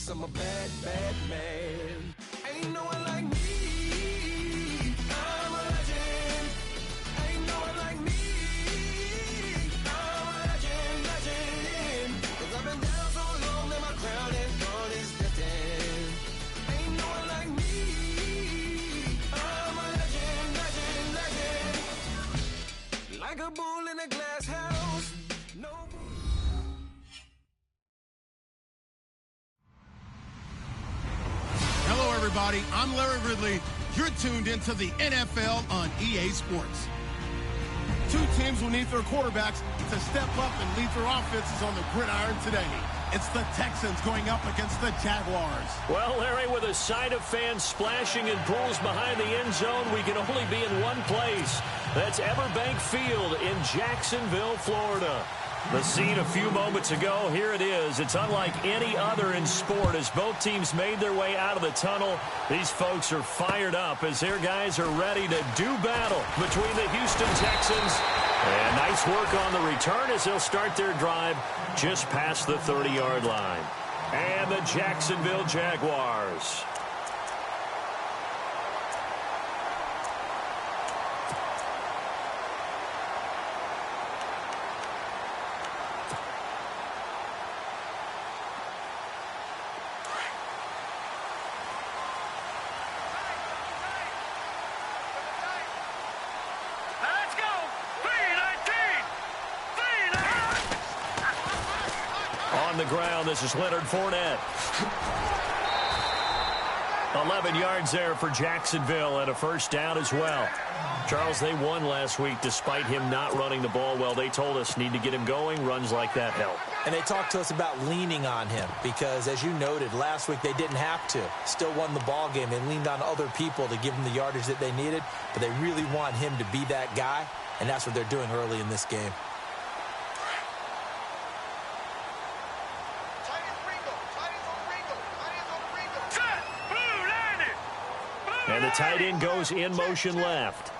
'cause I'm a bad, bad man. Ain't no one like me. I'm a legend. Ain't no one like me. I'm a legend, legend. 'Cause I've been down so long that my crown is gone is destined. Ain't no one like me. I'm a legend, legend, legend. Like a bull in a glass house. No. Hello, everybody. I'm Larry Ridley. You're tuned into the NFL on EA Sports. Two teams will need their quarterbacks to step up and lead their offenses on the gridiron today. It's the Texans going up against the Jaguars. Well, Larry, with a sight of fans splashing in pools behind the end zone, we can only be in one place. That's Everbank Field in Jacksonville, Florida. The scene a few moments ago, here it is. It's unlike any other in sport as both teams made their way out of the tunnel. These folks are fired up as their guys are ready to do battle between the Houston Texans. And nice work on the return as they'll start their drive just past the 30-yard line. And the Jacksonville Jaguars. On the ground, this is Leonard Fournette. 11 yards there for Jacksonville and a first down as well. Charles, they won last week despite him not running the ball well. They told us need to get him going. Runs like that help. And they talked to us about leaning on him because, as you noted, last week they didn't have to. Still won the ball game. They leaned on other people to give them the yardage that they needed, but they really want him to be that guy, and that's what they're doing early in this game. And the tight end goes in motion left.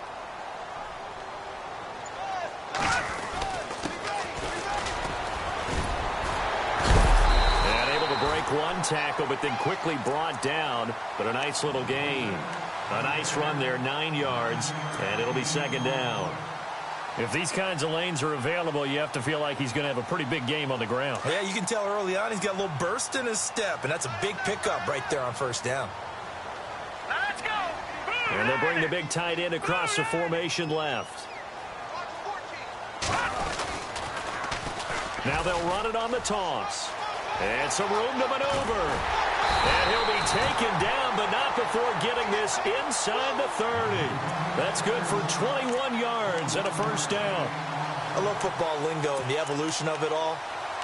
And able to break one tackle, but then quickly brought down. But a nice little gain. A nice run there, 9 yards, and it'll be second down. If these kinds of lanes are available, you have to feel like he's going to have a pretty big game on the ground. Yeah, you can tell early on he's got a little burst in his step, and that's a big pickup right there on first down. And they'll bring the big tight end across the formation left. Now they'll run it on the toss. And some room to maneuver. And he'll be taken down, but not before getting this inside the 30. That's good for 21 yards and a first down. I love football lingo and the evolution of it all.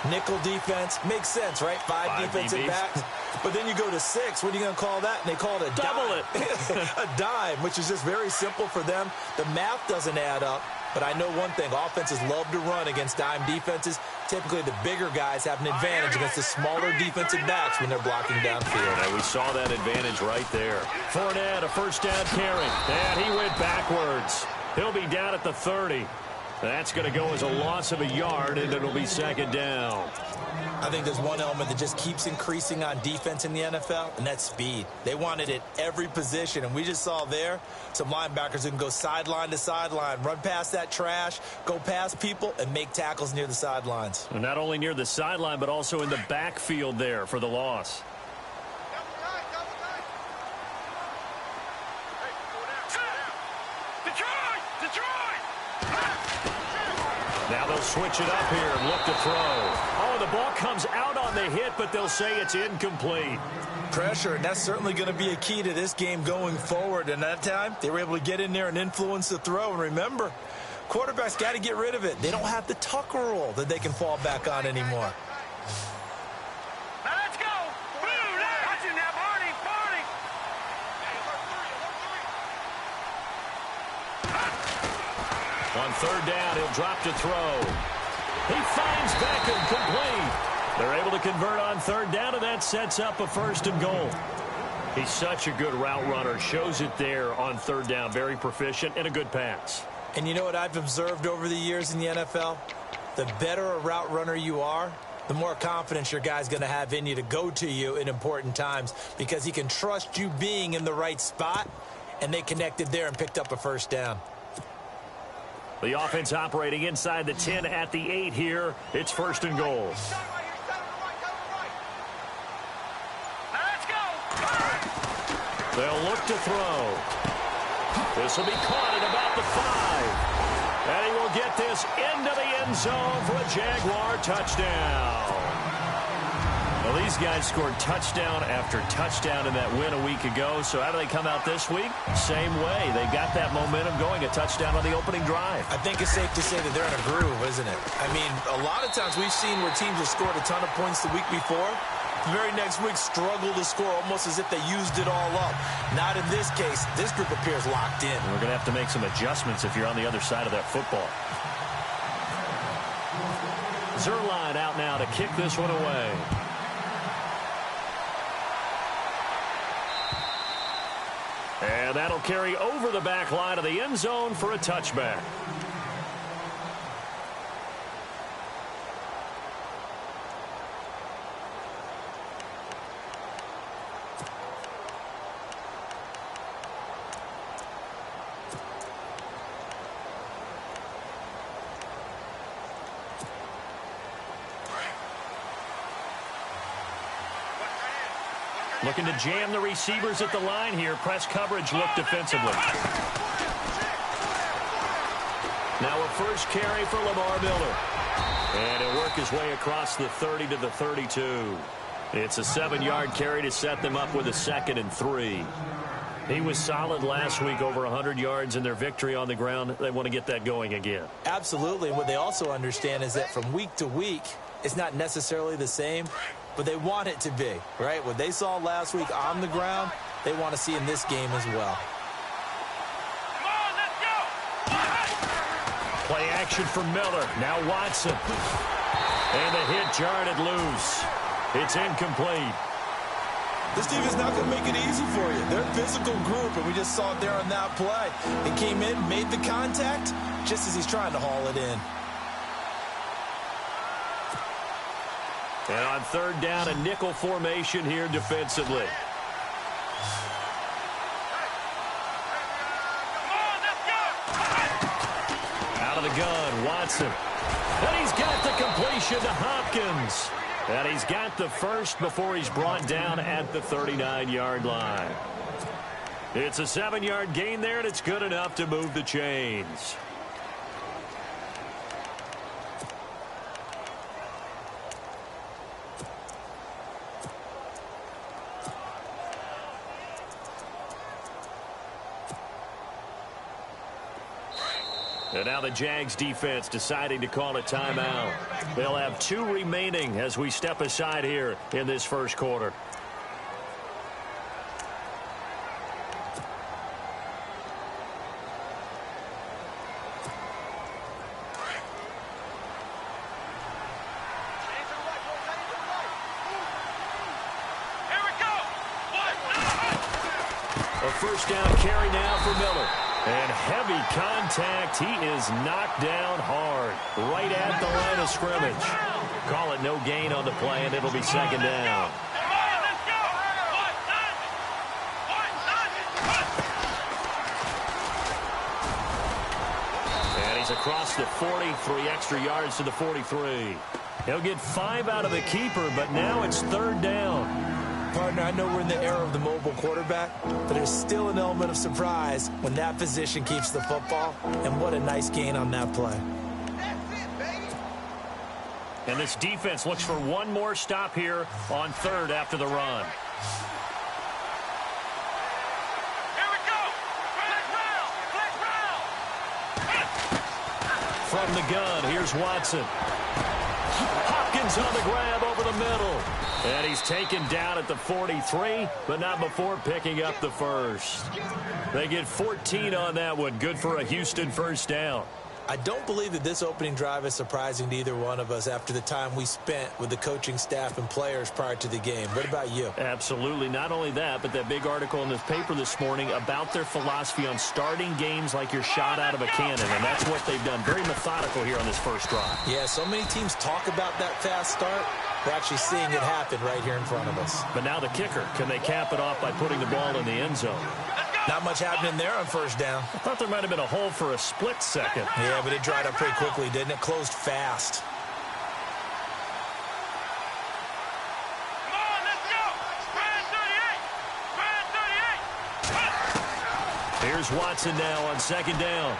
Nickel defense makes sense, right? Five defensive backs. But then you go to 6. What are you going to call that? And they call it a double dime. A dime, which is just very simple for them. The math doesn't add up. But I know one thing. Offenses love to run against dime defenses. Typically, the bigger guys have an advantage against the smaller defensive backs when they're blocking downfield. And we saw that advantage right there. Fournette, a first down carry. And he went backwards. He'll be down at the 30. That's going to go as a loss of a yard, and it'll be second down. I think there's one element that just keeps increasing on defense in the NFL, and that's speed. They want it at every position, and we just saw there some linebackers who can go sideline to sideline, run past that trash, go past people, and make tackles near the sidelines. And not only near the sideline, but also in the backfield there for the loss. Now they'll switch it up here and look to throw. Oh, the ball comes out on the hit, but they'll say it's incomplete. Pressure, and that's certainly going to be a key to this game going forward. And that time, they were able to get in there and influence the throw. And remember, quarterbacks got to get rid of it. They don't have the Tucker rule that they can fall back on anymore. Let's go. On third down, he'll drop to throw. He finds Beckham complete. They're able to convert on third down, and that sets up a first and goal. He's such a good route runner. Shows it there on third down. Very proficient and a good pass. And you know what I've observed over the years in the NFL? The better a route runner you are, the more confidence your guy's going to have in you to go to you in important times because he can trust you being in the right spot, and they connected there and picked up a first down. The offense operating inside the 10 at the 8 here. It's 1st and goal. They'll look to throw. This will be caught at about the 5. And he will get this into the end zone for a Jaguar touchdown. Well, these guys scored touchdown after touchdown in that win a week ago. So how do they come out this week? Same way. They got that momentum going, a touchdown on the opening drive. I think it's safe to say that they're in a groove, isn't it? I mean, a lot of times we've seen where teams have scored a ton of points the week before. The very next week struggle to score almost as if they used it all up. Not in this case. This group appears locked in. We're going to have to make some adjustmts if you're on the other side of that football. Zuerlein out now to kick this one away. And that'll carry over the back line of the end zone for a touchback. Looking to jam the receivers at the line here. Press coverage look defensively. Now a first carry for Lamar Miller. And he'll work his way across the 30 to the 32. It's a 7-yard carry to set them up with a 2nd and 3. He was solid last week, over 100 yards in their victory on the ground. They want to get that going again. Absolutely. What they also understand is that from week to week, it's not necessarily the same, but they want it to be, right? What they saw last week on the ground, they want to see in this game as well. Come on, let's go! Play action for Miller. Now Watson. And the hit jarred it loose. It's incomplete. This team is not going to make it easy for you. They're a physical group, and we just saw it there on that play. He came in, made the contact, just as he's trying to haul it in. And on 3rd down, a nickel formation here defensively. Out of the gun, Watson. And he's got the completion to Hopkins. And he's got the first before he's brought down at the 39-yard line. It's a 7-yard gain there, and it's good enough to move the chains. And now the Jags defense deciding to call a timeout. They'll have 2 remaining as we step aside here in this first quarter. Here we go! A first down carry now for Miller. And heavy contact. He is knocked down hard right at the line of scrimmage. Call it no gain on the play, and it'll be 2nd down. And he's across the 40, 3 extra yards to the 43. He'll get 5 out of the keeper, but now it's 3rd down. Partner, I know we're in the era of the mobile quarterback, but there's still an element of surprise when that position keeps the football, and what a nice gain on that play. And this defense looks for one more stop here on 3rd after the run. Here we go! From the gun, here's Watson. Hopkins on the grab over the middle. And he's taken down at the 43, but not before picking up the first. They get 14 on that one. Good for a Houston first down. I don't believe that this opening drive is surprising to either one of us after the time we spent with the coaching staff and players prior to the game. What about you? Absolutely. Not only that, but that big article in this paper this morning about their philosophy on starting games like you're shot out of a cannon, and that's what they've done. Very methodical here on this first drive. Yeah, so many teams talk about that fast start. We're actually seeing it happen right here in front of us. But now the kicker. Can they cap it off by putting the ball in the end zone? Not much happening there on first down. I thought there might have been a hole for a split second. Yeah, but it dried up pretty quickly, didn't it? Closed fast. Come on, let's go. Brand 38. Here's Watson now on second down.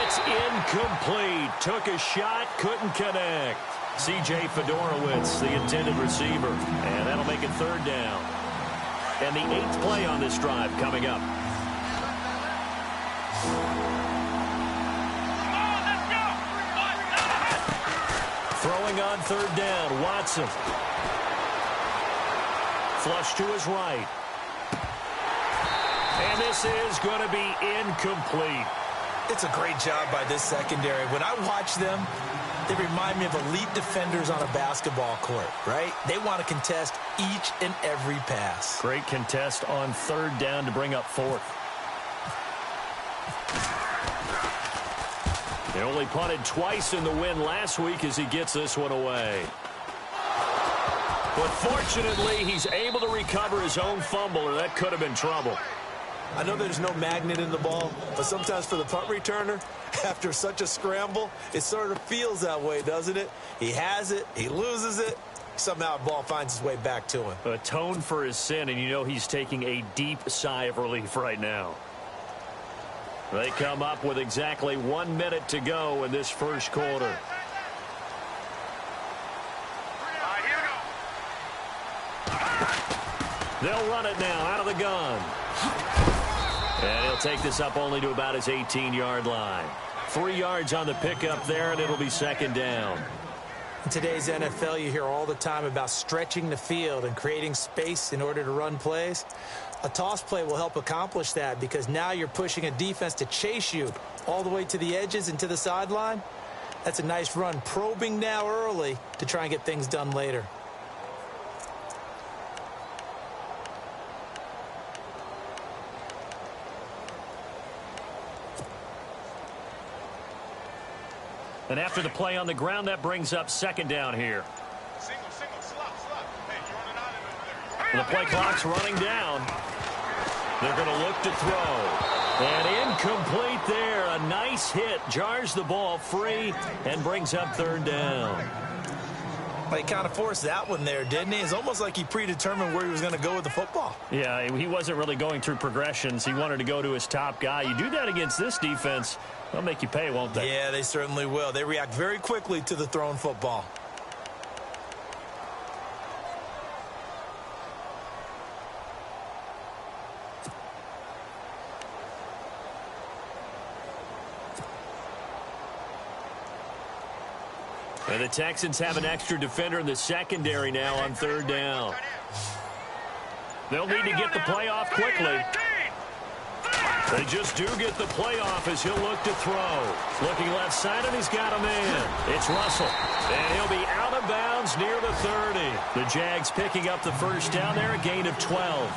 It's incomplete. Took a shot, couldn't connect. C.J. Fedorowicz, the intended receiver. And that'll make it third down. And the 8th play on this drive coming up. Throwing on third down, Watson. Flush to his right. And this is going to be incomplete. It's a great job by this secondary. When I watch them, they remind me of elite defenders on a basketball court, right? They want to contest each and every pass. Great contest on third down to bring up fourth. They only punted twice in the win last week as he gets this one away. But fortunately, he's able to recover his own fumble, or that could have been trouble. I know there's no magnet in the ball, but sometimes for the punt returner, after such a scramble, it sort of feels that way, doesn't it? He has it, he loses it, somehow the ball finds its way back to him. Atone for his sin, and you know he's taking a deep sigh of relief right now. They come up with exactly 1 minute to go in this first quarter. They'll run it now out of the gun. And he'll take this up only to about his 18-yard line. 3 yards on the pickup there, and it'll be second down. In today's NFL, you hear all the time about stretching the field and creating space in order to run plays. A toss play will help accomplish that because now you're pushing a defense to chase you all the way to the edges and to the sideline. That's a nice run, probing now early to try and get things done later. And after the play on the ground, that brings up second down here. Single, slot. Hey, you running out of there. And the play clock's running down. They're going to look to throw. And incomplete there. A nice hit. Jars the ball free and brings up third down. But he kind of forced that one there, didn't he? It's almost like he predetermined where he was going to go with the football. Yeah, he wasn't really going through progressions. He wanted to go to his top guy. You do that against this defense, they'll make you pay, won't they? Yeah, they certainly will. They react very quickly to the thrown football. And the Texans have an extra defender in the secondary now on third down. They'll need to get the play off quickly. They just do get the play off as he'll look to throw. Looking left side, and he's got a man. It's Russell. And he'll be out of bounds near the 30. The Jags picking up the first down there, a gain of 12.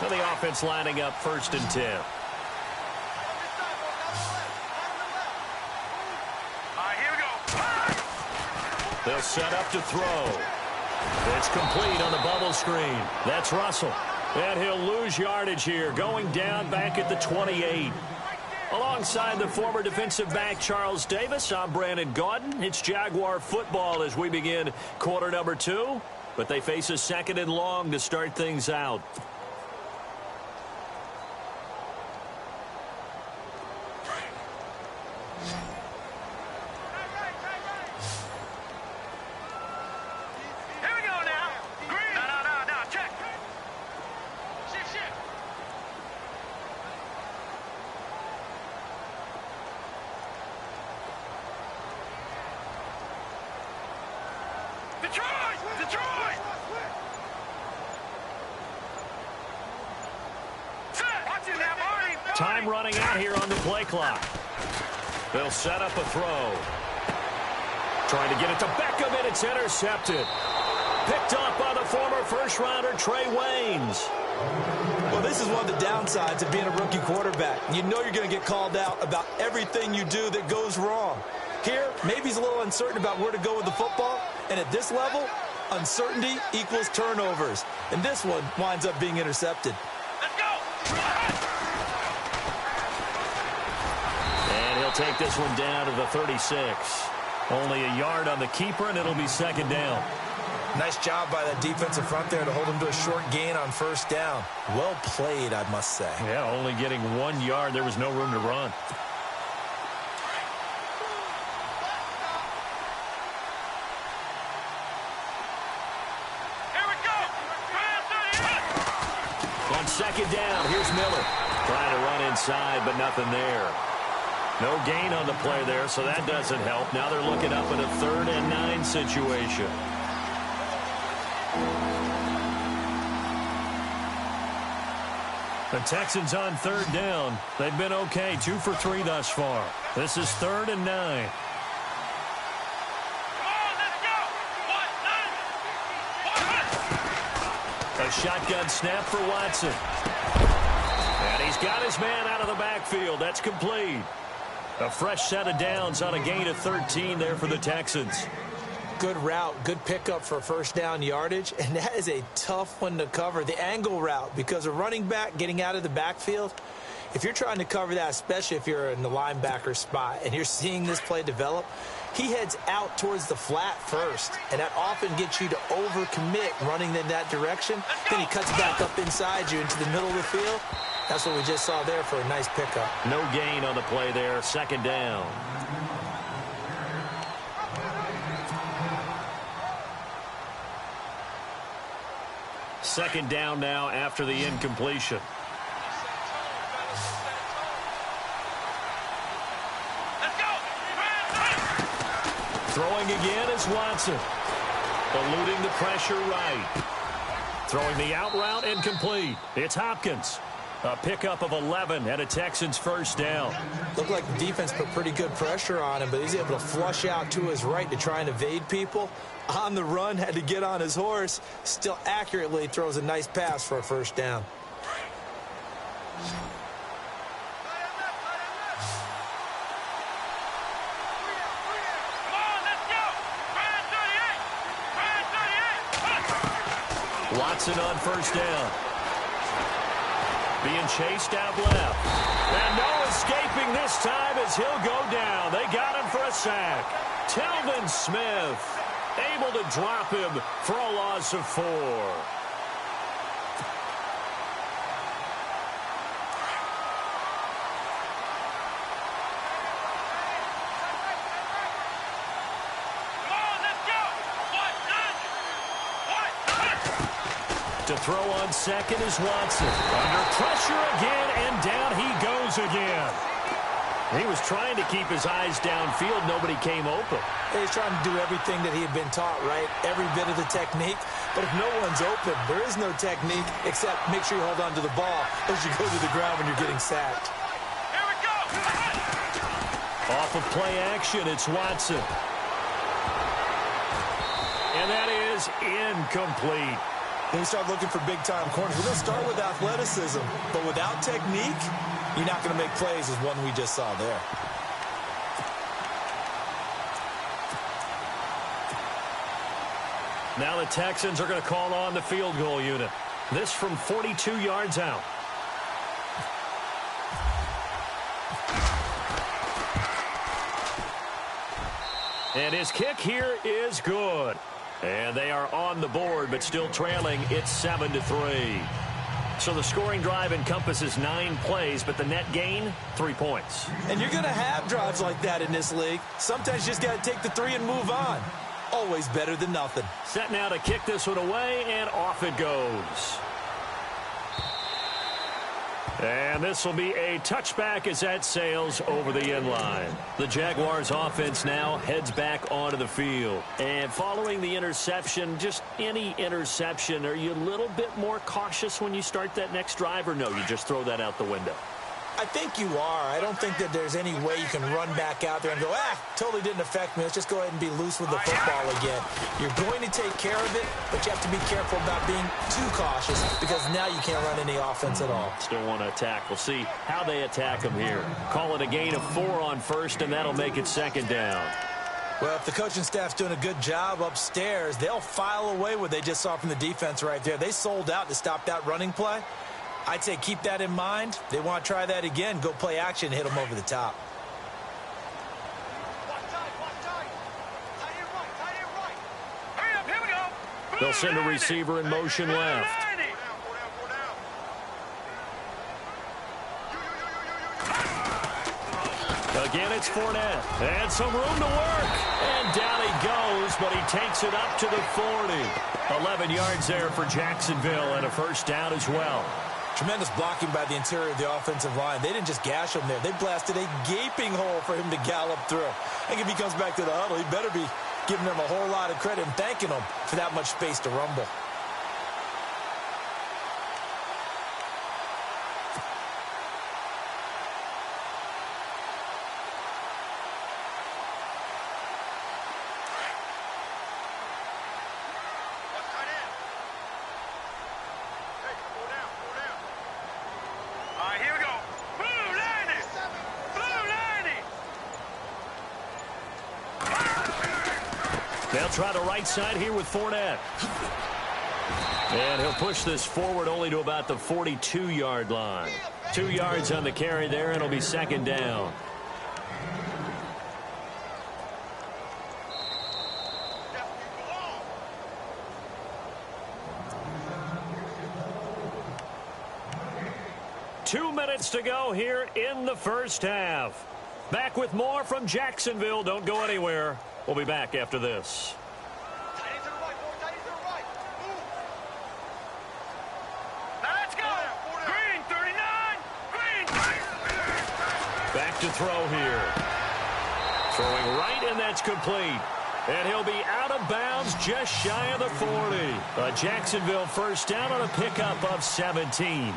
Well, the offense lining up 1st and 10. They'll set up to throw. It's complete on the bubble screen. That's Russell. And he'll lose yardage here, going down back at the 28. Alongside the former defensive back Charles Davis, I'm Brandon Gaudin. It's Jaguar football as we begin quarter number 2. But they face a 2nd and long to start things out. Detroit! Time running out here on the play clock. They'll set up a throw. Trying to get it to Beckham, and it's intercepted. Picked off by the former first-rounder Trey Waynes. Well, this is one of the downsides of being a rookie quarterback. You know you're going to get called out about everything you do that goes wrong. Here, maybe he's a little uncertain about where to go with the football, and at this level, uncertainty equals turnovers. And this one winds up being intercepted. Let's go! And he'll take this one down to the 36. Only a yard on the keeper, and it'll be second down. Nice job by that defensive front there to hold him to a short gain on first down. Well played, I must say. Yeah, only getting 1 yard. There was no room to run. Here we go! On second down, here's Miller. Trying to run inside, but nothing there. No gain on the play there, so that doesn't help. Now they're looking up in a 3rd and 9 situation. The Texans on 3rd down. They've been okay, 2 for 3 thus far. This is 3rd and 9. A shotgun snap for Watson. And he's got his man out of the backfield. That's complete. A fresh set of downs on a gain of 13 there for the Texans. Good route, good pickup for first down yardage, and that is a tough one to cover, the angle route, because a running back getting out of the backfield, if you're trying to cover that, especially if you're in the linebacker spot and you're seeing this play develop, he heads out towards the flat first, and that often gets you to overcommit running in that direction. Then he cuts back up inside you into the middle of the field. That's what we just saw there for a nice pickup. No gain on the play there, second down. Second down now after the incompletion. Throwing again is Watson. Eluding the pressure right. Throwing the out route incomplete. It's Hopkins. A pickup of 11 and a Texans first down. Looked like the defense put pretty good pressure on him, but he's able to flush out to his right to try and evade people. On the run, had to get on his horse. Still accurately throws a nice pass for a first down. Watson on first down. Being chased out left. And no escaping this time as he'll go down. They got him for a sack. Telvin Smith able to drop him for a loss of 4. To throw on second is Watson. Under pressure again, and down he goes again. He was trying to keep his eyes downfield. Nobody came open. He's trying to do everything that he had been taught, right? Every bit of the technique. But if no one's open, there is no technique except make sure you hold on to the ball as you go to the ground when you're getting sacked. Here we go! Off of play action, it's Watson. And that is incomplete. When we start looking for big-time corners, we're going to start with athleticism. But without technique, you're not going to make plays as one we just saw there. Now the Texans are going to call on the field goal unit. This from 42 yards out. And his kick here is good. And they are on the board, but still trailing. It's 7-3. So the scoring drive encompasses 9 plays, but the net gain, 3 points. And you're going to have drives like that in this league. Sometimes you just got to take the 3 and move on. Always better than nothing. Set now to kick this one away, and off it goes. And this will be a touchback as that sails over the end line. The Jaguars offense now heads back onto the field. And following the interception, just any interception, are you a little bit more cautious when you start that next drive, or no, you just throw that out the window? I think you are. I don't think that there's any way you can run back out there and go, totally didn't affect me. Let's just go ahead and be loose with the football again. You're going to take care of it, but you have to be careful about being too cautious because now you can't run any offense at all. Still want to attack. We'll see how they attack them here. Call it a gain of 4 on first, and that'll make it second down. Well, if the coaching staff's doing a good job upstairs, they'll file away what they just saw from the defense right there. They sold out to stop that running play. I'd say keep that in mind. They want to try that again. Go play action, hit them over the top. They'll send a receiver in motion left. Again, it's Fournette. And some room to work. And down he goes, but he takes it up to the 40. 11 yards there for Jacksonville and a first down as well. Tremendous blocking by the interior of the offensive line. They didn't just gash him there. They blasted a gaping hole for him to gallop through. I think if he comes back to the huddle, he better be giving them a whole lot of credit and thanking them for that much space to rumble. They'll try the right side here with Fournette. And he'll push this forward only to about the 42-yard line. 2 yards on the carry there, and it'll be second down. Two minutes to go here in the first half. Back with more from Jacksonville. Don't go anywhere. We'll be back after this. Let's go. Green 39. Green. Back to throw here. Throwing right, and that's complete. And he'll be out of bounds just shy of the 40. A Jacksonville first down on a pickup of 17.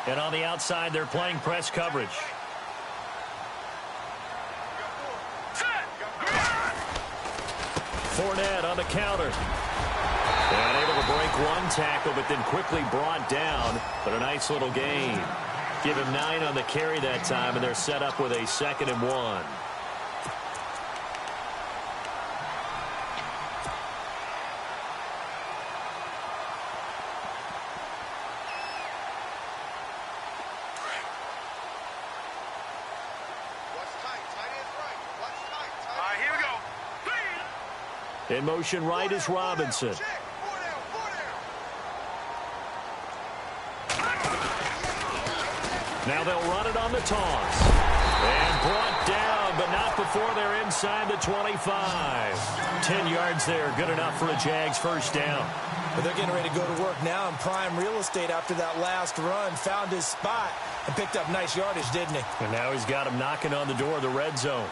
And on the outside, they're playing press coverage. Fournette on the counter. And able to break one tackle, but then quickly brought down. But a nice little gain. Give him 9 on the carry that time, and they're set up with a 2nd and 1. In motion right is Robinson. Now they'll run it on the toss. And brought down, but not before they're inside the 25. 10 yards there, good enough for a Jags first down. But they're getting ready to go to work now in prime real estate after that last run. Found his spot and picked up nice yardage, didn't he? And now he's got him knocking on the door of the red zone.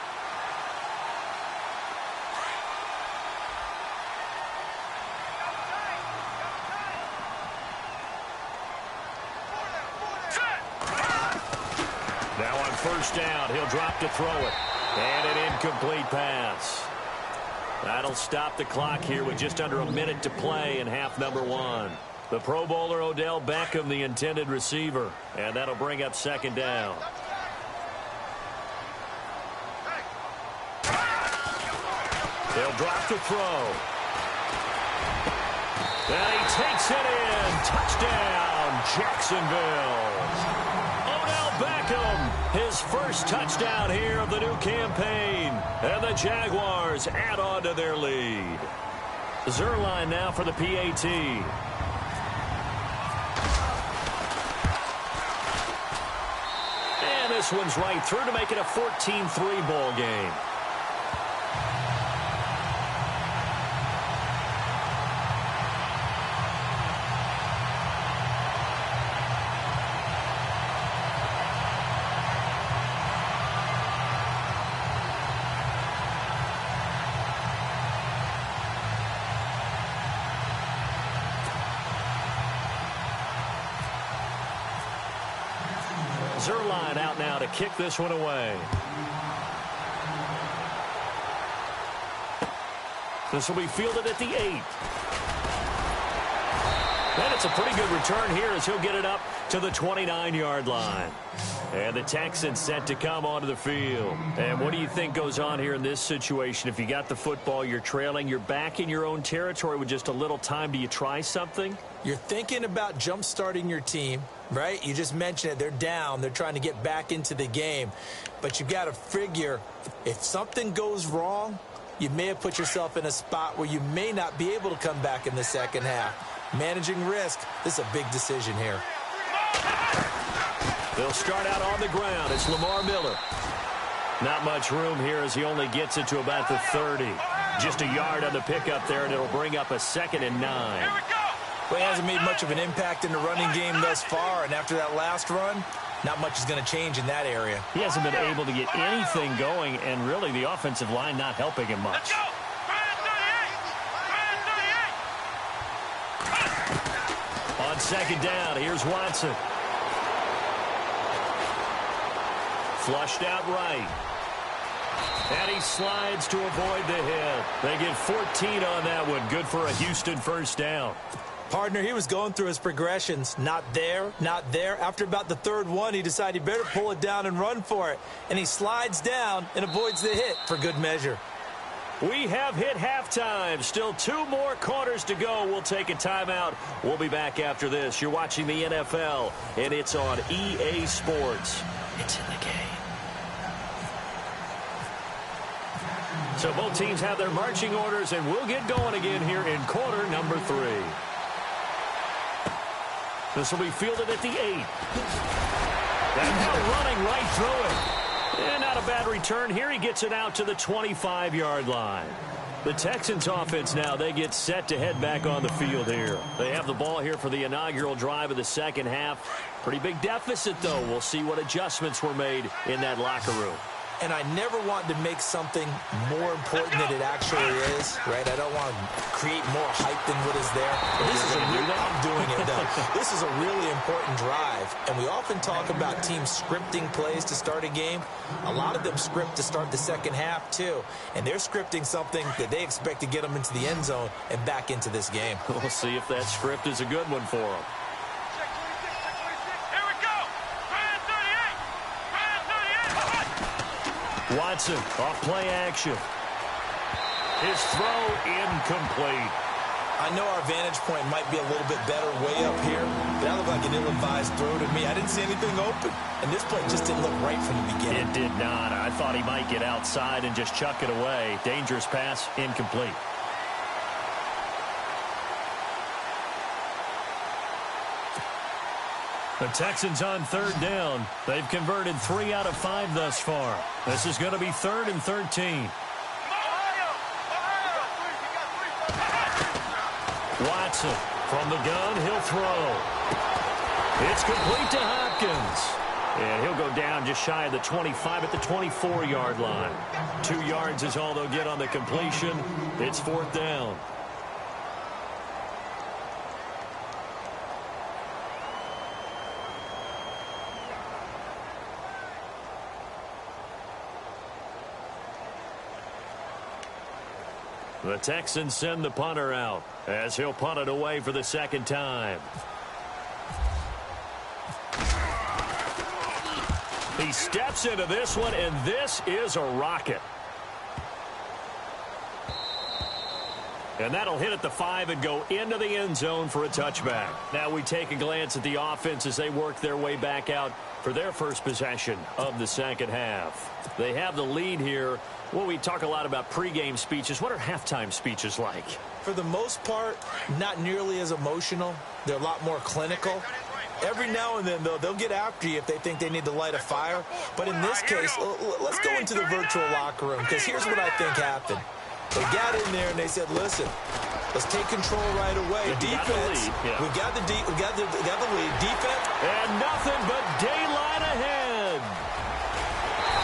Now on first down, he'll drop to throw it. And an incomplete pass. That'll stop the clock here with just under a minute to play in half number 1. The Pro Bowler Odell Beckham, the intended receiver. And that'll bring up second down. They'll drop to throw. And he takes it in. Touchdown, Jacksonville. Odell Beckham, his first touchdown here of the new campaign. And the Jaguars add on to their lead. Zerline now for the PAT. And this one's right through to make it a 14-3 ball game. Zerline out now to kick this one away. This will be fielded at the 8. And it's a pretty good return here as he'll get it up to the 29-yard line. And the Texans set to come onto the field. And what do you think goes on here in this situation? If you got the football, you're trailing, you're back in your own territory with just a little time. Do you try something? You're thinking about jump-starting your team, right? You just mentioned it. They're down. They're trying to get back into the game. But you've got to figure if something goes wrong, you may have put yourself in a spot where you may not be able to come back in the second half. Managing risk, this is a big decision here. They'll start out on the ground. It's Lamar Miller. Not much room here as he only gets it to about the 30. Just a yard on the pickup there, and it'll bring up a 2nd and 9. Well, he hasn't made much of an impact in the running game thus far, and after that last run, not much is going to change in that area. He hasn't been able to get anything going, and really the offensive line not helping him much. On 2nd down, here's Watson. Flushed out right. And he slides to avoid the hit. They get 14 on that one. Good for a Houston first down. Partner, he was going through his progressions. Not there, not there. After about the 3rd one, he decided he better pull it down and run for it. And he slides down and avoids the hit for good measure. We have hit halftime. Still 2 more quarters to go. We'll take a timeout. We'll be back after this. You're watching the NFL, and it's on EA Sports. It's in the game. So both teams have their marching orders, and we'll get going again here in quarter number 3. This will be fielded at the 8. And now running right through it. And not a bad return here. He gets it out to the 25-yard line. The Texans offense now, they get set to head back on the field here. They have the ball here for the inaugural drive of the second half. Pretty big deficit, though. We'll see what adjustments were made in that locker room. And I never want to make something more important than it actually is, right? I don't want to create more hype than what is there. But this is I'm doing it, though. This is a really important drive. And we often talk about teams scripting plays to start a game. A lot of them script to start the second half, too. And they're scripting something that they expect to get them into the end zone and back into this game. We'll see if that script is a good one for them. Watson off play action. His throw incomplete. I know our vantage point might be a little bit better way up here, but that looked like an ill-advised throw to me. I didn't see anything open, and this play just didn't look right from the beginning. It did not. I thought he might get outside and just chuck it away. Dangerous pass, incomplete. The Texans on 3rd down. They've converted 3 out of 5 thus far. This is going to be 3rd and 13. Watson from the gun. He'll throw. It's complete to Hopkins. And he'll go down just shy of the 25 at the 24-yard line. 2 yards is all they'll get on the completion. It's 4th down. The Texans send the punter out as he'll punt it away for the 2nd time. He steps into this one, and this is a rocket. And that'll hit at the 5 and go into the end zone for a touchback. Now we take a glance at the offense as they work their way back out for their first possession of the second half. They have the lead here. Well, we talk a lot about pregame speeches. What are halftime speeches like? For the most part, not nearly as emotional. They're a lot more clinical. Every now and then, though, they'll get after you if they think they need to light a fire. But in this case, let's go into the virtual locker room, because here's what I think happened. They got in there and they said, listen, let's take control right away. Defense, we got the lead. Defense. And nothing but daylight ahead.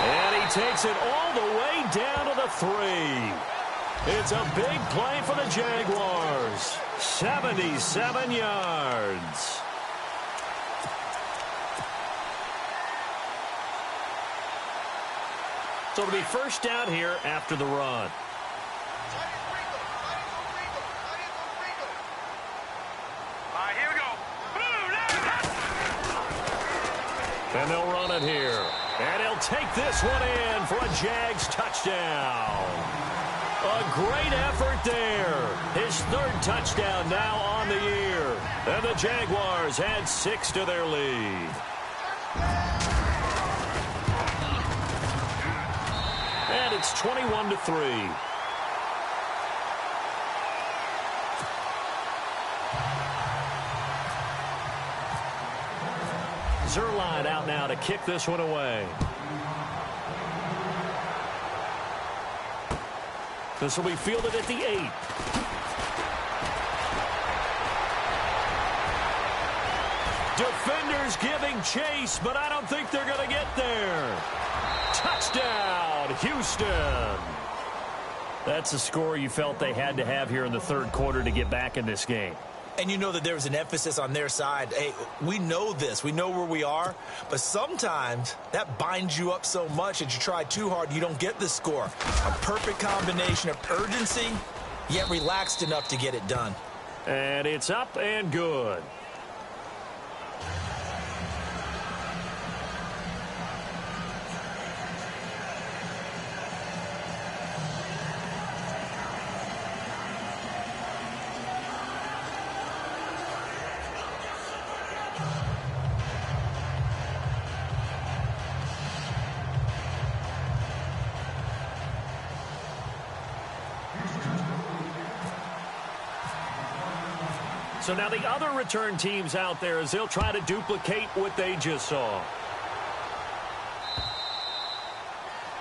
And he takes it all the way down to the 3. It's a big play for the Jaguars. 77 yards. So it'll be first down here after the run. Here we go. And they'll run it here. And he'll take this one in for a Jags touchdown. A great effort there. His third touchdown now on the year. And the Jaguars add 6 to their lead. And it's 21-3. Zerline out now to kick this one away. This will be fielded at the 8. Defenders giving chase, but I don't think they're going to get there. Touchdown, Houston. That's a score you felt they had to have here in the third quarter to get back in this game. And you know that there was an emphasis on their side. Hey, we know this. We know where we are. But sometimes that binds you up so much that you try too hard, you don't get the score. A perfect combination of urgency, yet relaxed enough to get it done. And it's up and good. So now the other return teams out there as they'll try to duplicate what they just saw.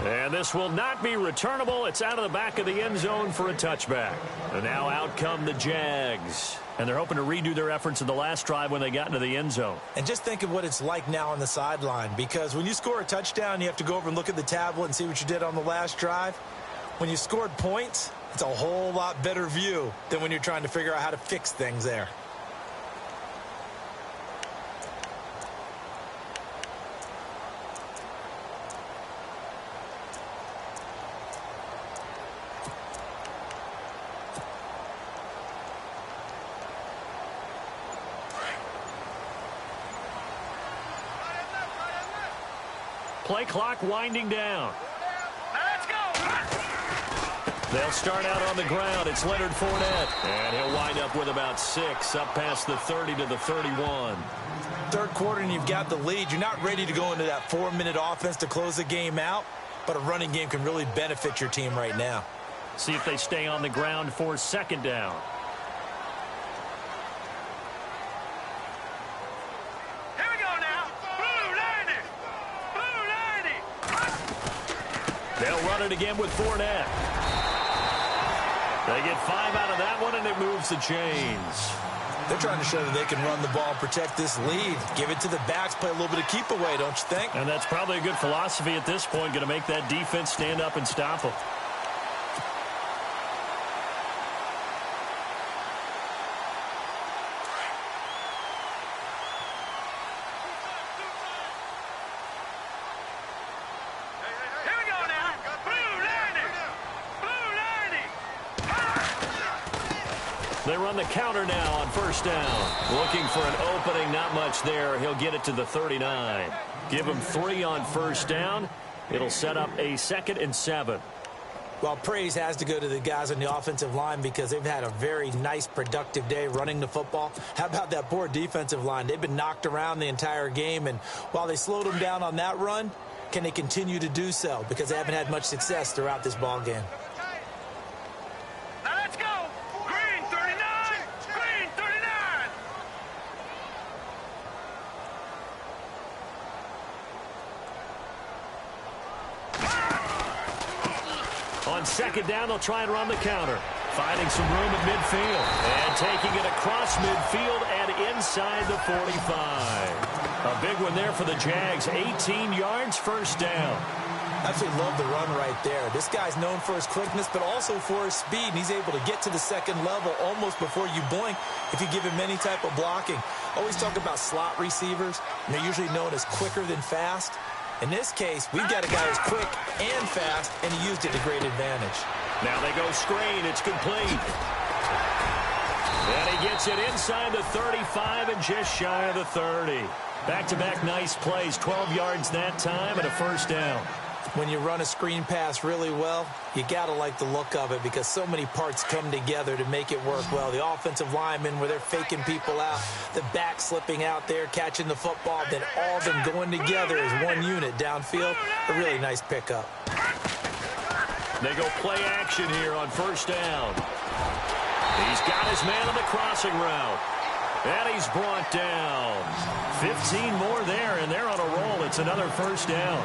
And this will not be returnable. It's out of the back of the end zone for a touchback. And now out come the Jags. And they're hoping to redo their efforts in the last drive when they got into the end zone. And just think of what it's like now on the sideline. Because when you score a touchdown, you have to go over and look at the tablet and see what you did on the last drive. When you scored points, it's a whole lot better view than when you're trying to figure out how to fix things there. Play clock winding down. They'll start out on the ground. It's Leonard Fournette. And he'll wind up with about 6 up past the 30 to the 31. Third quarter and you've got the lead. You're not ready to go into that 4-minute offense to close the game out. But a running game can really benefit your team right now. See if they stay on the ground for second down. They'll run it again with Fournette. They get 5 out of that one, and it moves the chains. They're trying to show that they can run the ball and protect this lead. Give it to the backs, play a little bit of keep away, don't you think? And that's probably a good philosophy at this point, going to make that defense stand up and stop them. They run the counter now on first down. Looking for an opening, not much there. He'll get it to the 39. Give him 3 on first down. It'll set up a 2nd and 7. Well, praise has to go to the guys on the offensive line because they've had a very nice, productive day running the football. How about that poor defensive line? They've been knocked around the entire game, and while they slowed them down on that run, can they continue to do so? Because they haven't had much success throughout this ball game. On second down, they'll try and run the counter. Finding some room at midfield. And taking it across midfield and inside the 45. A big one there for the Jags. 18 yards, first down. Absolutely love the run right there. This guy's known for his quickness, but also for his speed. And he's able to get to the second level almost before you blink if you give him any type of blocking. Always talk about slot receivers, and they're usually known as quicker than fast. In this case, we've got a guy who's quick and fast, and he used it to great advantage. Now they go screen. It's complete. And he gets it inside the 35 and just shy of the 30. Back-to-back nice plays, 12 yards that time and a first down. When you run a screen pass really well, you got to like the look of it because so many parts come together to make it work well. The offensive linemen, where they're faking people out, the back slipping out there, catching the football, then all of them going together as one unit downfield. A really nice pickup. They go play action here on first down. He's got his man on the crossing route. And he's brought down. 15 more there, and they're on a roll. It's another first down.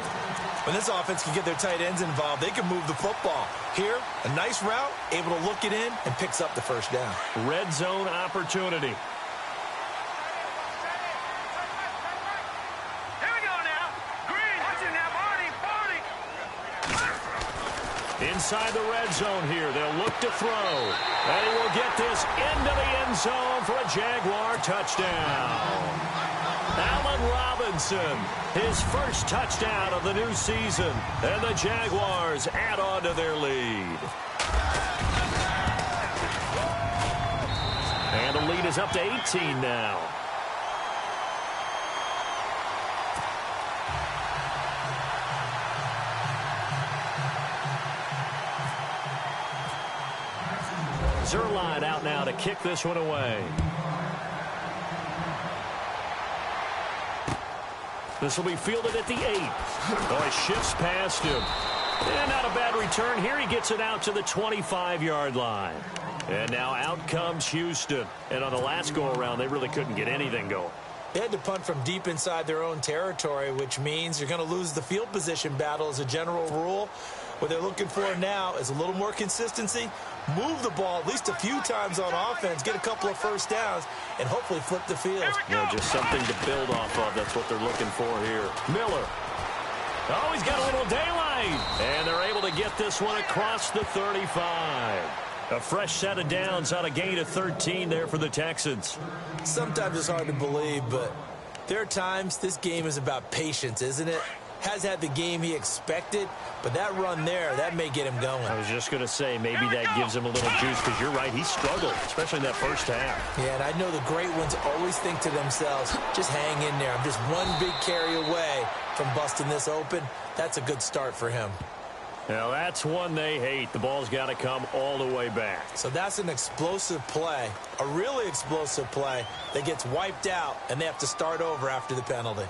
When this offense can get their tight ends involved, they can move the football. Here, a nice route, able to look it in, and picks up the first down. Red zone opportunity. Here we go now. Green, watch it now, Barney. Inside the red zone here, they'll look to throw. And he will get this into the end zone for a Jaguar touchdown. Allen Robinson, his first touchdown of the new season, and the Jaguars add on to their lead. And the lead is up to 18 now. Zerline out now to kick this one away. This will be fielded at the 8. Oh, he shifts past him. And not a bad return. Here he gets it out to the 25-yard line. And now out comes Houston. And on the last go-around, they really couldn't get anything going. They had to punt from deep inside their own territory, which means you're going to lose the field position battle as a general rule. What they're looking for now is a little more consistency, move the ball at least a few times on offense, get a couple of first downs, and hopefully flip the field. Yeah, just something to build off of. That's what they're looking for here. Miller. Oh, he's got a little daylight. And they're able to get this one across the 35. A fresh set of downs on a gain of 13 there for the Texans. Sometimes it's hard to believe, but there are times this game is about patience, isn't it? Has had the game he expected, but that run there, that may get him going. I was just going to say, maybe that gives him a little juice, because you're right, he struggled, especially in that first half. Yeah, and I know the great ones always think to themselves, just hang in there. I'm just one big carry away from busting this open. That's a good start for him. Now, that's one they hate. The ball's got to come all the way back. So that's an explosive play, a really explosive play that gets wiped out, and they have to start over after the penalty.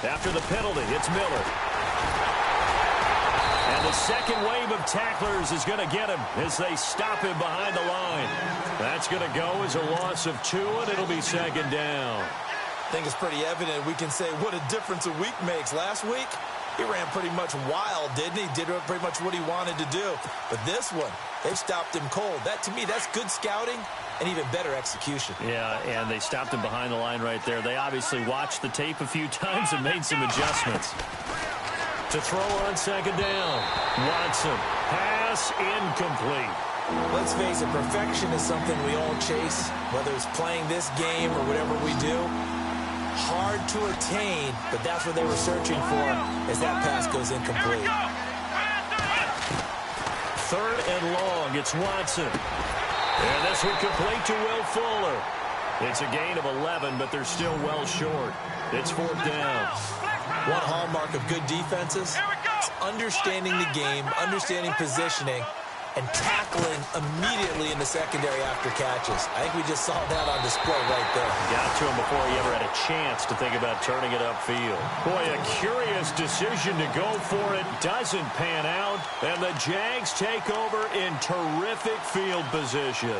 After the penalty, it's Miller. And the second wave of tacklers is going to get him as they stop him behind the line. That's going to go as a loss of 2, and it'll be second down. I think it's pretty evident we can say what a difference a week makes. Last week, he ran pretty much wild, didn't he? Did pretty much what he wanted to do. But this one, they've stopped him cold. That, to me, that's good scouting and even better execution. Yeah, and they stopped him behind the line right there. They obviously watched the tape a few times and made some adjustments. To throw on second down. Watson. Pass incomplete. Let's face it, perfection is something we all chase, whether it's playing this game or whatever we do. Hard to attain, but that's what they were searching for as that pass goes incomplete. Third and long. It's Watson. And this one complete to Will Fuller. It's a gain of 11, but they're still well short. It's fourth down. One hallmark of good defenses is understanding the game, understanding positioning, and tackling immediately in the secondary after catches. I think we just saw that on display right there. Got to him before he ever had a chance to think about turning it upfield. Boy, a curious decision to go for it. Doesn't pan out, and the Jags take over in terrific field position.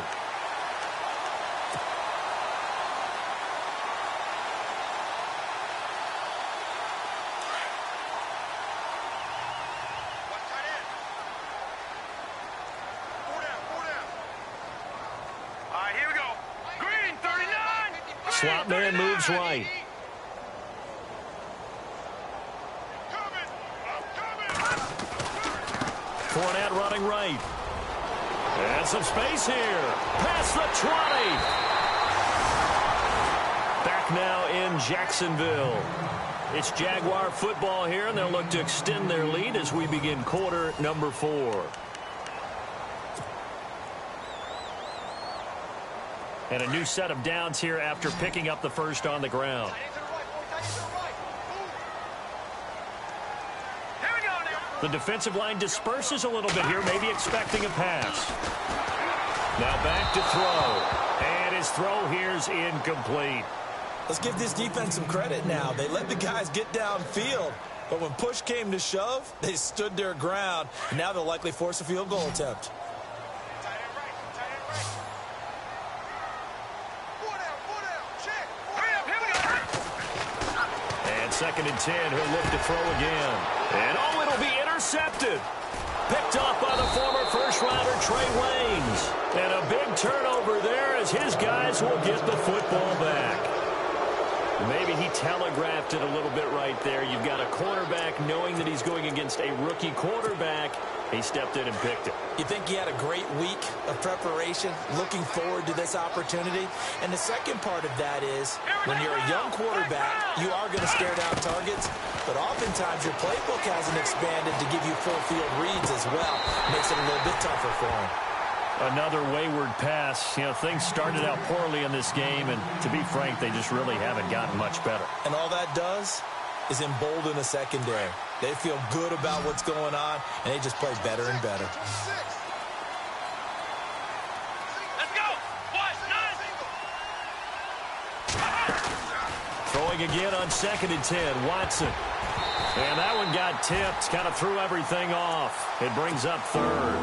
Slot man moves right. Fournette running right. And some space here. Past the 20. Back now in Jacksonville. It's Jaguar football here, and they'll look to extend their lead as we begin quarter number 4. And a new set of downs here after picking up the first on the ground. The defensive line disperses a little bit here, maybe expecting a pass. Now back to throw. And his throw here's incomplete. Let's give this defense some credit now. They let the guys get downfield, but when push came to shove, they stood their ground. Now they'll likely force a field goal attempt. And 2nd and 10, he'll look to throw again. And oh, it'll be intercepted. Picked off by the former first-rounder Trey Waynes. And a big turnover there as his guys will get the football back. Maybe he telegraphed it a little bit right there. You've got a cornerback knowing that he's going against a rookie quarterback. He stepped in and picked it. You think he had a great week of preparation, looking forward to this opportunity? And the second part of that is, when you're a young quarterback, you are going to stare down targets, but oftentimes your playbook hasn't expanded to give you full field reads as well. Makes it a little bit tougher for him. Another wayward pass. You know, things started out poorly in this game, and to be frank, they just really haven't gotten much better. And all that does is embolden the secondary. They feel good about what's going on, and they just play better and better. Let's go. What? Throwing again on 2nd and 10, Watson. And that one got tipped, kind of threw everything off. It brings up 3rd.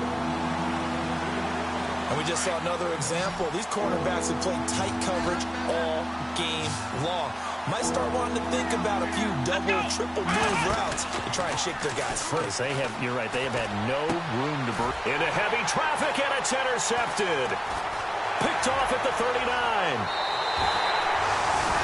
And we just saw another example. These cornerbacks have played tight coverage all game long. Might start wanting to think about a few double, triple move routes to try and shake their guys free. They have, you're right, they have had no room to breathe. Into heavy traffic, and it's intercepted. Picked off at the 39.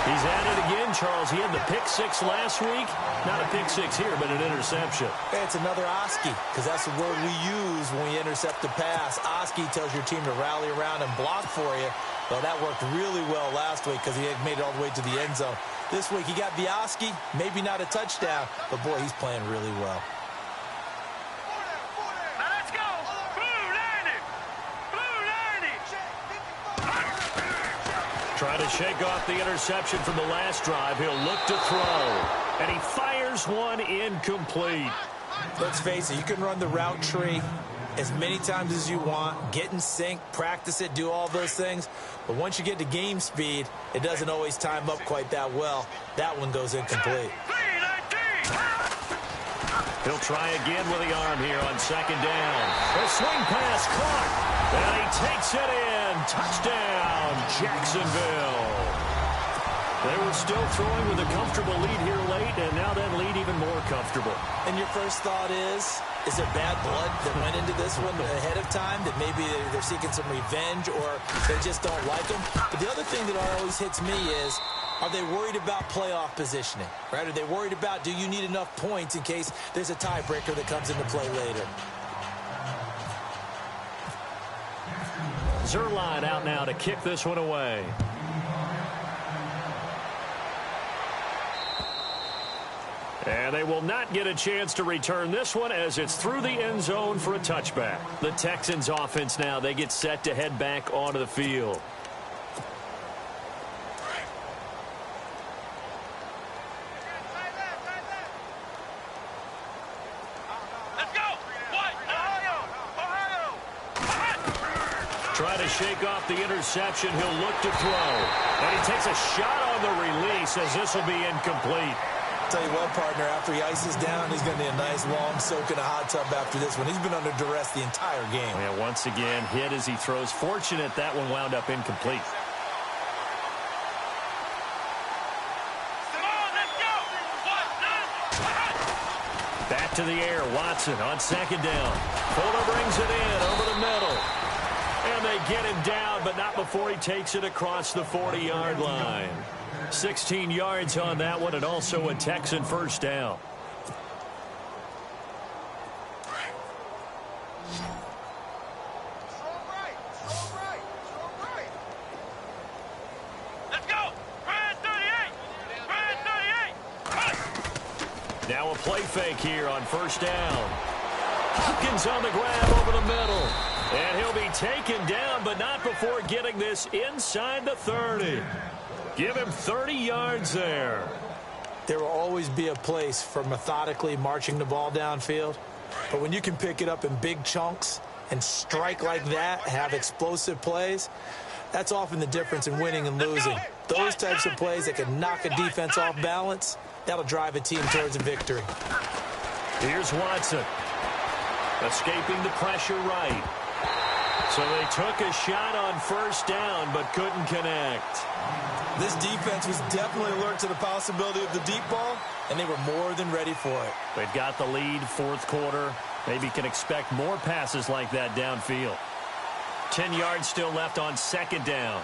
He's at it again, Charles. He had the pick 6 last week. Not a pick 6 here, but an interception. Hey, it's another Oski, because that's the word we use when we intercept a pass. Oski tells your team to rally around and block for you. Well, that worked really well last week because he had made it all the way to the end zone. This week, he got the Oski, maybe not a touchdown, but boy, he's playing really well. Now let's go. Blue 90. Blue 90. Try to shake off the interception from the last drive. He'll look to throw. And he fires one incomplete. Let's face it, you can run the route tree as many times as you want, get in sync, practice it, do all those things. But once you get to game speed, it doesn't always time up quite that well. That one goes incomplete. He'll try again with the arm here on 2nd down. A swing pass caught. And he takes it in. Touchdown, Jacksonville. They were still throwing with a comfortable lead here late, and now that lead even more comfortable. And your first thought is there bad blood that went into this one ahead of time, that maybe they're seeking some revenge or they just don't like him? But the other thing that always hits me is, are they worried about playoff positioning, right? Are they worried about, do you need enough points in case there's a tiebreaker that comes into play later? Zerline out now to kick this one away. And they will not get a chance to return this one as it's through the end zone for a touchback. The Texans offense now, they get set to head back onto the field. Let's go. What? Ohio. Try to shake off the interception. He'll look to throw. And he takes a shot on the release as this will be incomplete. Tell you what, partner, after he ices down, he's going to need a nice long soak in a hot tub after this one. He's been under duress the entire game. Yeah, once again, hit as he throws. Fortunate that one wound up incomplete. Come on, let's go. Back to the air, Watson on 2nd down. Fuller brings it in over the middle. And And they get him down, but not before he takes it across the 40-yard line. 16 yards on that one, and also a Texan first down. Now a play fake here on first down. Hopkins on the grab over the middle. And he'll be taken down, but not before getting this inside the 30. Give him 30 yards there. There will always be a place for methodically marching the ball downfield. But when you can pick it up in big chunks and strike like that, have explosive plays, that's often the difference in winning and losing. Those types of plays that can knock a defense off balance, that'll drive a team towards a victory. Here's Watson. Escaping the pressure right. So they took a shot on first down, but couldn't connect. This defense was definitely alert to the possibility of the deep ball, and they were more than ready for it. They've got the lead, fourth quarter. Maybe can expect more passes like that downfield. 10 yards still left on second down.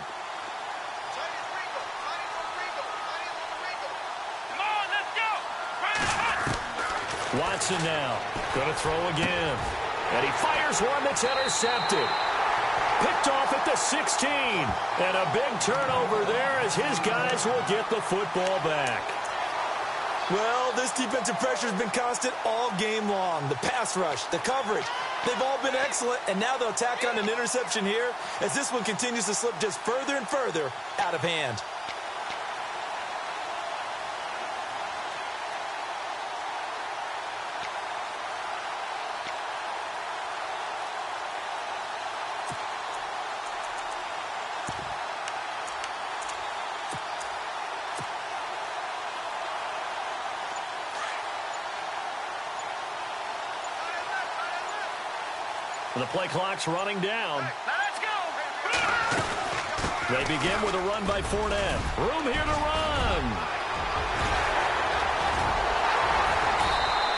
Watson now. Going to throw again. And he fires one that's intercepted. Picked off at the 16. And a big turnover there as his guys will get the football back. Well, this defensive pressure has been constant all game long. The pass rush, the coverage, they've all been excellent. And now they'll tack on an interception here as this one continues to slip just further and further out of hand. The play clock's running down. They begin with a run by Fournette. Room here to run.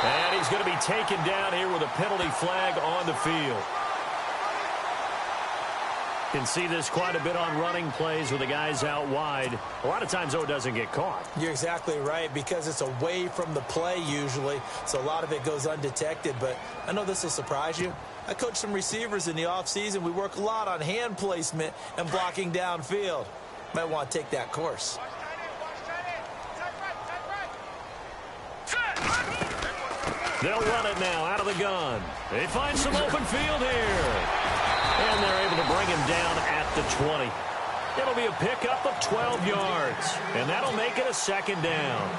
And he's going to be taken down here with a penalty flag on the field. Can see this quite a bit on running plays with the guys out wide. A lot of times, though, it doesn't get caught. You're exactly right, because it's away from the play usually, so a lot of it goes undetected. But I know this will surprise you. I coach some receivers in the offseason. We work a lot on hand placement and blocking downfield. Might want to take that course. They'll run it now out of the gun. They find some open field here. And they're able to bring him down at the 20. It'll be a pickup of 12 yards. And that'll make it a second down.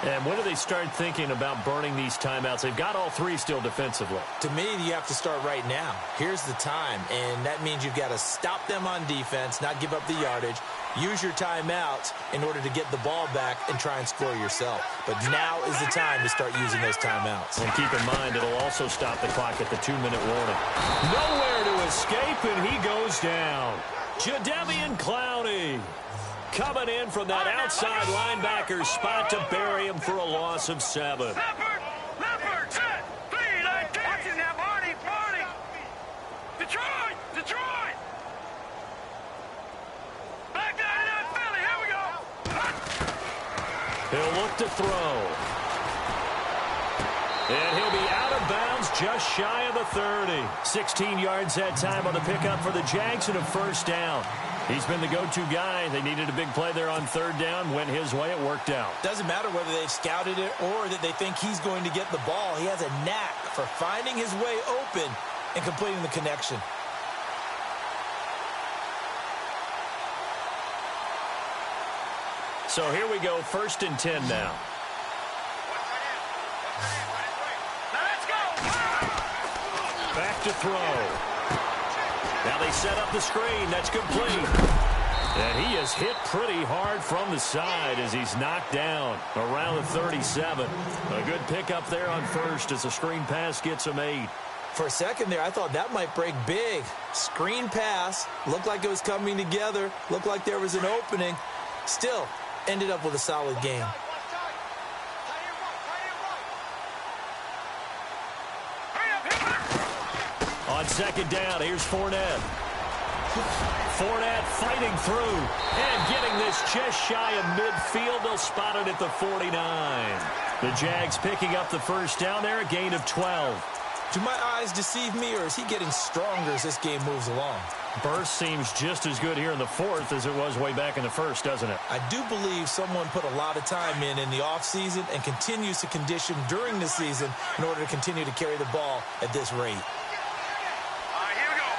And when do they start thinking about burning these timeouts? They've got all three still defensively. To me, you have to start right now. Here's the time. And that means you've got to stop them on defense, not give up the yardage. Use your timeouts in order to get the ball back and try and score yourself. But now is the time to start using those timeouts. And keep in mind, it'll also stop the clock at the 2-minute warning. Nowhere to escape, and he goes down. Jadeveon Clowney coming in from that outside linebacker spot to bury him for a loss of 7. Leopard, set, lead, watching that, Marty. Detroit. Back down in Philly, here we go. He'll look to throw. And he'll be out of bounds just shy of the 30. 16 yards that time on the pickup for the Jags and a first down. He's been the go-to guy. They needed a big play there on third down. Went his way. It worked out. Doesn't matter whether they've scouted it or that they think he's going to get the ball. He has a knack for finding his way open and completing the connection. So here we go, 1st and 10 now. Back to throw. Now they set up the screen. That's complete. And he is hit pretty hard from the side as he's knocked down around the 37. A good pickup there on first as the screen pass gets him 8. For a second there, I thought that might break big. Screen pass. Looked like it was coming together. Looked like there was an opening. Still, ended up with a solid game. On second down, here's Fournette. Fournette fighting through and getting this just shy of midfield. They'll spot it at the 49. The Jags picking up the first down there, a gain of 12. Do my eyes deceive me, or is he getting stronger as this game moves along? Burst seems just as good here in the fourth as it was way back in the first, doesn't it? I do believe someone put a lot of time in the offseason and continues to condition during the season in order to continue to carry the ball at this rate. All right, here we go.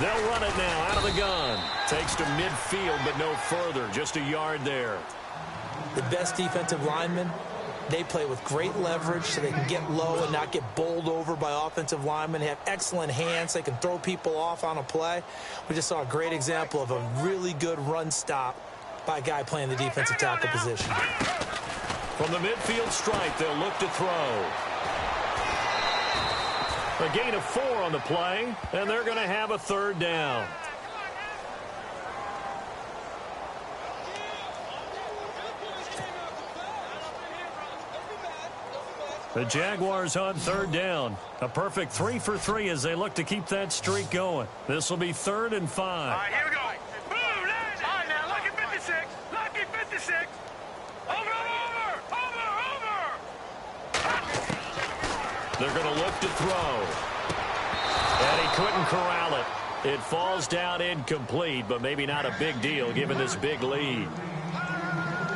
They'll run it now out of the gun. Takes to midfield, but no further. Just a yard there. The best defensive linemen, they play with great leverage so they can get low and not get bowled over by offensive linemen. They have excellent hands. They can throw people off on a play. We just saw a great example of a really good run stop by a guy playing the defensive tackle position. From the midfield stripe, they'll look to throw. A gain of 4 on the play, and they're going to have a third down. The Jaguars on third down. A perfect 3 for 3 as they look to keep that streak going. This will be 3rd and 5. All right, here we go. Boom, all right, now, lucky 56. Lucky 56. Over. They're going to look to throw. And he couldn't corral it. It falls down incomplete, but maybe not a big deal given this big lead.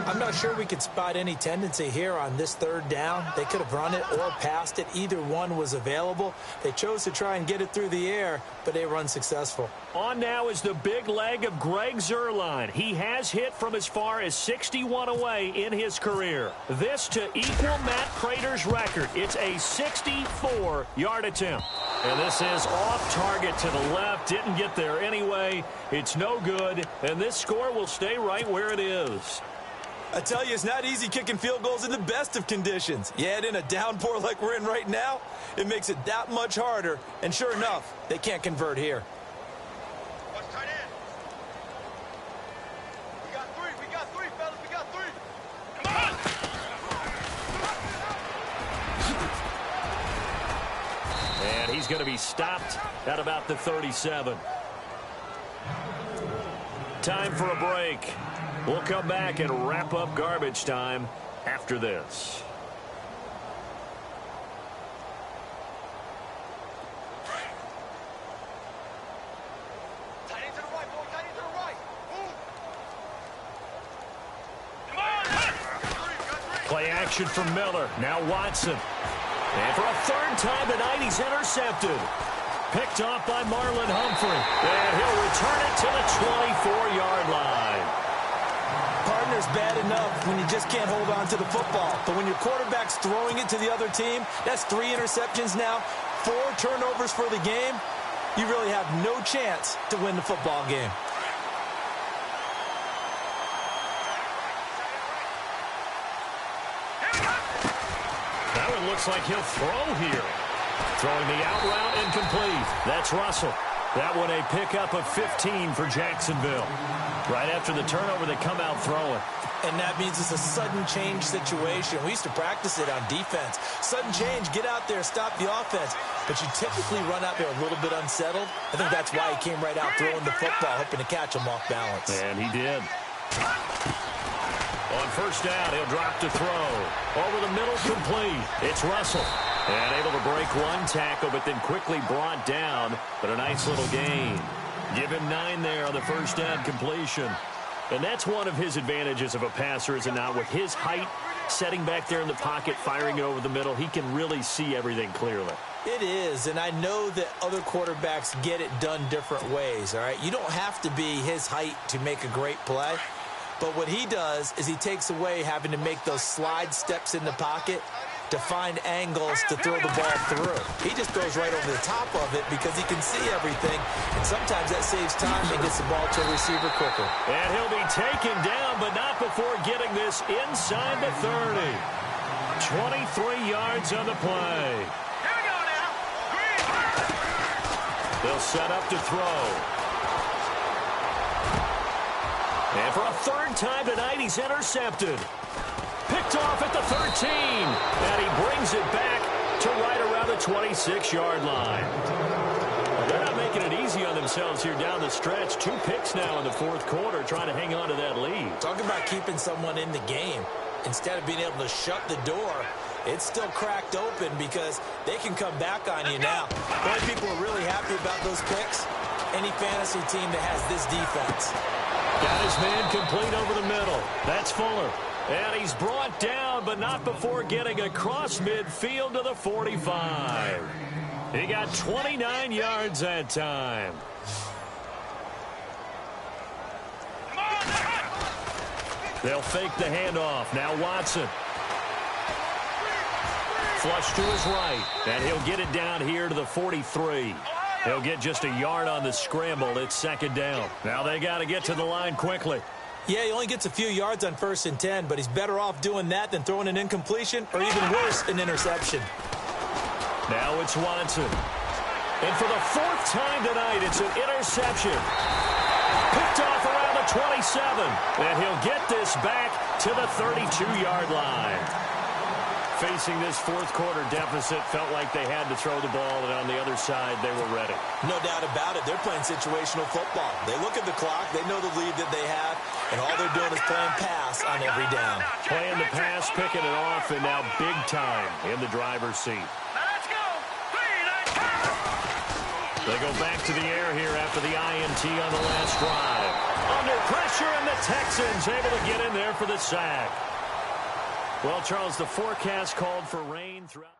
I'm not sure we could spot any tendency here on this third down. They could have run it or passed it. Either one was available. They chose to try and get it through the air, but they run successful. On now is the big leg of Greg Zuerlein. He has hit from as far as 61 away in his career. This to equal Matt Prater's record. It's a 64-yard attempt. And this is off target to the left. Didn't get there anyway. It's no good. And this score will stay right where it is. I tell you, it's not easy kicking field goals in the best of conditions. You add in a downpour like we're in right now, it makes it that much harder. And sure enough, they can't convert here. Let's tight end. We got three, fellas. We got three. Come on. And he's going to be stopped at about the 37. Time for a break. We'll come back and wrap up garbage time after this. Tight end to the right, boy. Tight end to the right. Come on. Play action from Miller. Now Watson. And for a third time tonight, he's intercepted. Picked off by Marlon Humphrey. And he'll return it to the 24-yard line. Partner's bad enough when you just can't hold on to the football. But when your quarterback's throwing it to the other team, that's 3 interceptions now, 4 turnovers for the game. You really have no chance to win the football game. That one looks like he'll throw here. Throwing the out route incomplete. That's Russell. That one a pickup of 15 for Jacksonville. Right after the turnover, they come out throwing. And that means it's a sudden change situation. We used to practice it on defense. Sudden change, get out there, stop the offense. But you typically run out there a little bit unsettled. I think that's why he came right out throwing the football, hoping to catch him off balance. And he did. On first down, he'll drop to throw. Over the middle, complete. It's Russell. And able to break one tackle, but then quickly brought down. But a nice little gain. Give him 9 there on the first down completion. And that's one of his advantages of a passer, is it not? With his height, setting back there in the pocket, firing it over the middle, he can really see everything clearly. It is, and I know that other quarterbacks get it done different ways, all right? You don't have to be his height to make a great play. But what he does is he takes away having to make those slide steps in the pocket to find angles to throw the ball through. He just goes right over the top of it because he can see everything, and sometimes that saves time and gets the ball to a receiver quicker. And he'll be taken down, but not before getting this inside the 30. 23 yards on the play. Here we go now. Green. They'll set up to throw. And for a third time tonight, he's intercepted. Picked off at the 13. And he brings it back to right around the 26-yard line. They're not making it easy on themselves. themselves here down the stretch. 2 picks now in the fourth quarter, trying to hang on to that lead. Talk about keeping someone in the game. Instead of being able to shut the door, it's still cracked open because they can come back on you now. The only people are really happy about those picks, any fantasy team that has this defense. Got his man complete over the middle. That's Fuller. And he's brought down, but not before getting across midfield to the 45. He got 29 yards that time. They'll fake the handoff. Now Watson. Flush to his right. And he'll get it down here to the 43. He'll get just a yard on the scramble. It's second down. Now they got to get to the line quickly. Yeah, he only gets a few yards on 1st and 10, but he's better off doing that than throwing an incompletion or even worse, an interception. Now it's Watson. And for the 4th time tonight, it's an interception. Picked off around the 27. And he'll get this back to the 32-yard line. Facing this fourth quarter deficit, felt like they had to throw the ball, and on the other side, they were ready. No doubt about it. They're playing situational football. They look at the clock. They know the lead that they have, and all they're doing is playing pass on every down. Playing the pass, picking it off, and now big time in the driver's seat. Let's go. 3, 9, They go back to the air here after the INT on the last drive. Under pressure, and the Texans able to get in there for the sack. Well, Charles, the forecast called for rain throughout.